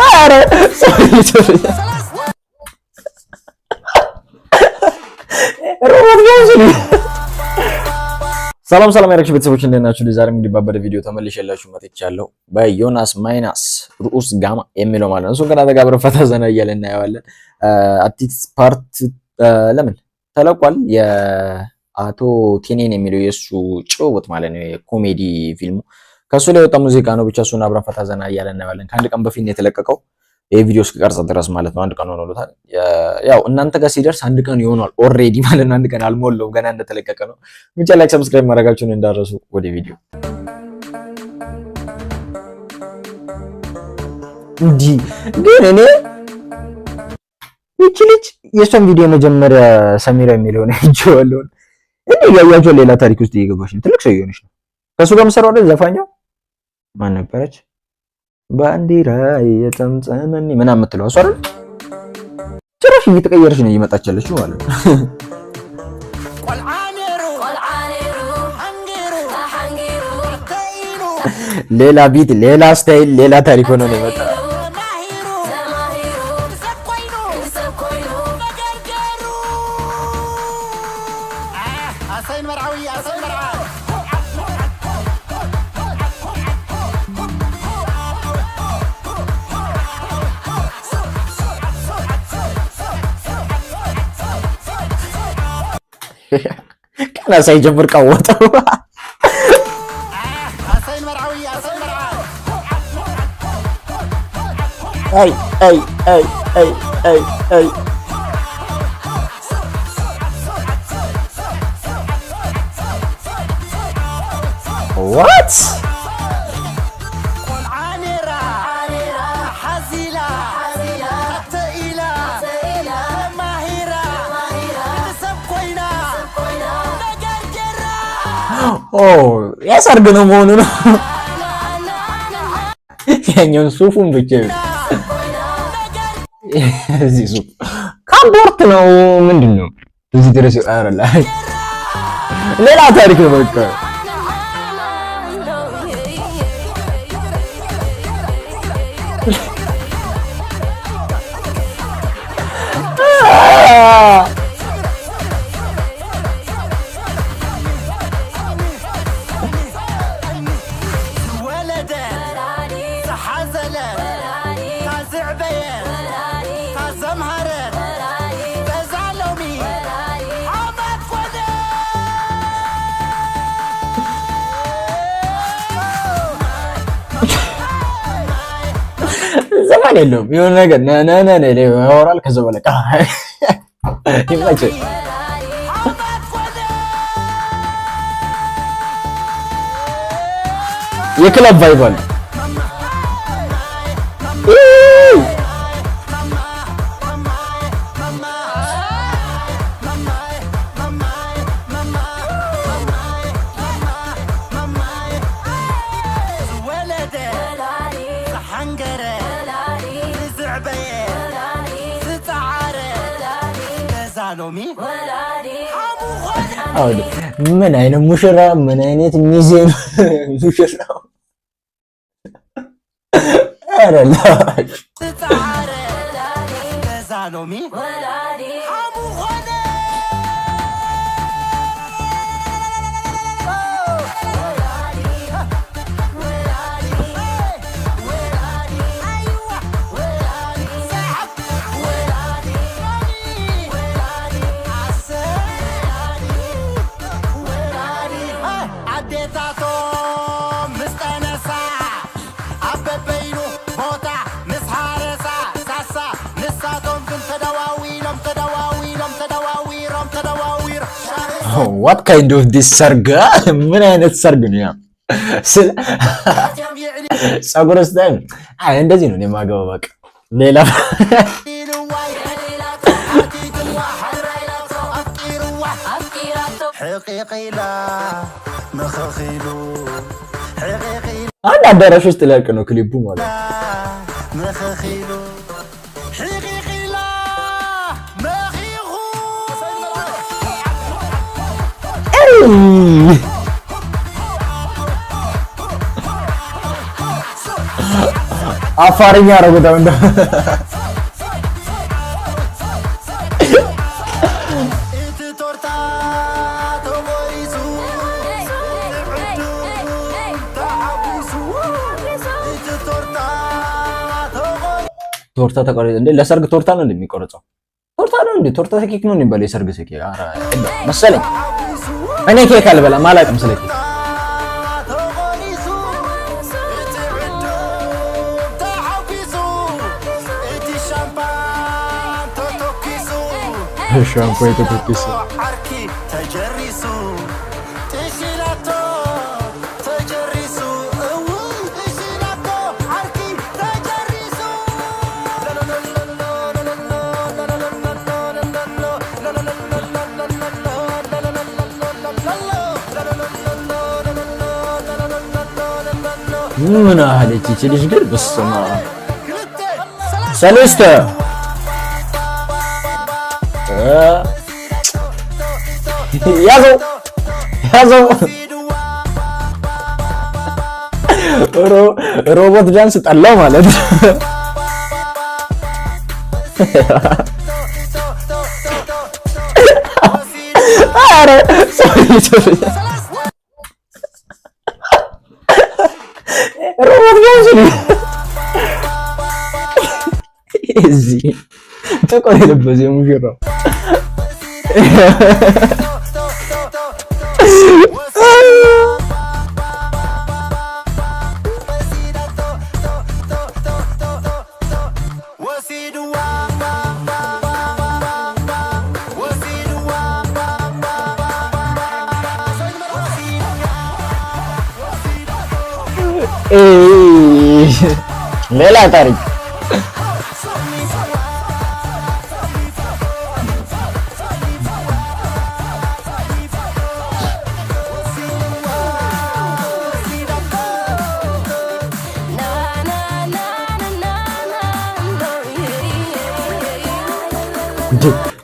ኧረ ሶሪ ሮቦት ነው። ሰላም ያረክሽ ቤተሰቦች እንደምን ናችሁ? ዛሬም እንግዲህ ባበደ ቪዲዮ ተመልሼላችሁ መጥቻለሁ። በዮናስ ማይናስ ሩኡስ ጋማ የሚለው ማለት ነው። እሱን ገና ተጋብረን ፈታ ዘና እያልን እናየዋለን። አዲስ ፓርት ለምን ተለቋል? የአቶ ቴኔን የሚለው የሱ ጭውውት ማለት ነው፣ የኮሜዲ ፊልሙ ከሱ ላይ የወጣ ሙዚቃ ነው። ብቻ እሱን አብረን ፈታ ዘና እያልን እናየዋለን። ከአንድ ቀን በፊት ነው የተለቀቀው ይሄ ቪዲዮ እስከቀርጽ ድረስ ማለት ነው። አንድ ቀን ሆኖታል። ያው እናንተ ጋር ሲደርስ አንድ ቀን ይሆናል ኦሬዲ ማለት ነው። አንድ ቀን አልሞላውም ገና እንደተለቀቀ ነው። ብቻ ላይክ ሰብስክራይብ ማድረጋችሁን እንዳረሱ። ወደ ቪዲዮ እንጂ ግን እኔ እቺ ልጅ የሷን ቪዲዮ መጀመሪያ ሰሚራ የሚለው ነው እንጂዋለሁ እንዴ ያያችሁ ሌላ ታሪክ ውስጥ እየገባሽ ነው። ትልቅ ሰው እየሆነች ነው። ከሱ ጋር መሰራው አይደል? ዘፋኛው ማን ነበረች? ባንዲራ የጠምጠመኝ ምናምን የምትለው እሷ አይደል? ጭራሽ እየተቀየረች ነው እየመጣች ያለችው ማለት ነው። ሌላ ቢት፣ ሌላ ስታይል፣ ሌላ ታሪክ ሆኖ ነው የመጣው። ቀና ሳይጀምር ቀወጠው። አይ አይ አይ አይ አይ አይ what ያሰርግ ነው መሆኑ ነው። ያኛውን ሱፉን ብቻ እዚህ ሱፍ ካምፖርት ነው ምንድነው? እዚህ ድረስ ያራላ ሌላ ታሪክ ነው በቃ። ዘመን የለውም የሆነ ነገር ነነነ ያወራል። ከዛ በኋላ ይመች የክለብ ቫይብ አለ። ምን አይነት ሙሽራ፣ ምን አይነት ሚዜ ነው ሙሽራው? አረላ what kind of this ሰርግ? ምን አይነት ሰርግ ነው? ያ ጸጉር ስታይል እንደዚህ ነው የማገባው። በቃ ሌላ አንድ አዳራሽ ውስጥ ለቅ ነው ክሊፑ ማለት ነው። አፋርኛ አረጉታው እንደ ቶርታ ተቆረጠ እንዴ? ለሰርግ ቶርታ ነው እንደሚቆረጠው? ቶርታ ነው እንዴ? ቶርታ ኬክ ነው የሚባለው? የሰርግ ኬክ ኧረ መሰለኝ። እኔ ኬክ አልበላም አላውቅም ስለ ኬክ። ሻምፖ የተኮኪስ ምን አለች እቺ ልጅ ግን በስማ ሰለስተ ያዘው ሮቦት ዳንስ ጠላው ማለት ነው። አረ ሶሪ ሮቦት ዳንስ ነው። እዚህ ጥቁር የለበሰ ሙሽራው ሌላ ታሪክ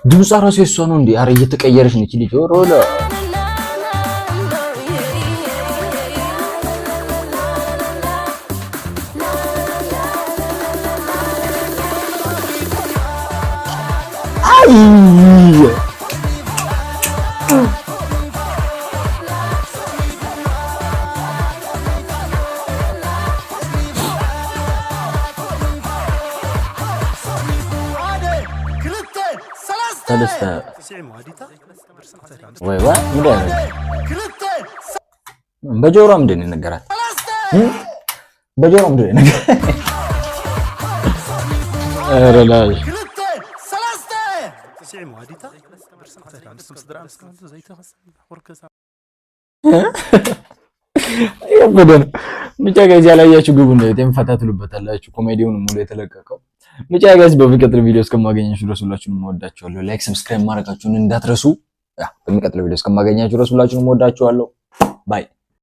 ድምጿ ራሱ የሷ ነው እንዴ? አረ እየተቀየረች ነች ልጅ ሮላ ሰለስተ ወይ በጆሮ ምንድን ነው የነገራት? በጆሮ ምንድን ነው የነገራት? ኧረ ላሽ ያበደ ነው። ብቻ ጋይስ ያላያችሁ ግቡ ነው የምፈታትሉበታላችሁ። ኮሜዲውን ሙሉ የተለቀቀው ብቻ ጋይስ በሚቀጥለው ቪዲዮ እስከማገኛችሁ ድረስ ሁላችሁንም እወዳችኋለሁ። ላይክ ሰብስክራይብ ማድረጋችሁን እንዳትረሱ። በሚቀጥለው ቪዲዮ እስከማገኛችሁ ድረስ ሁላችሁንም እወዳችኋለሁ። ባይ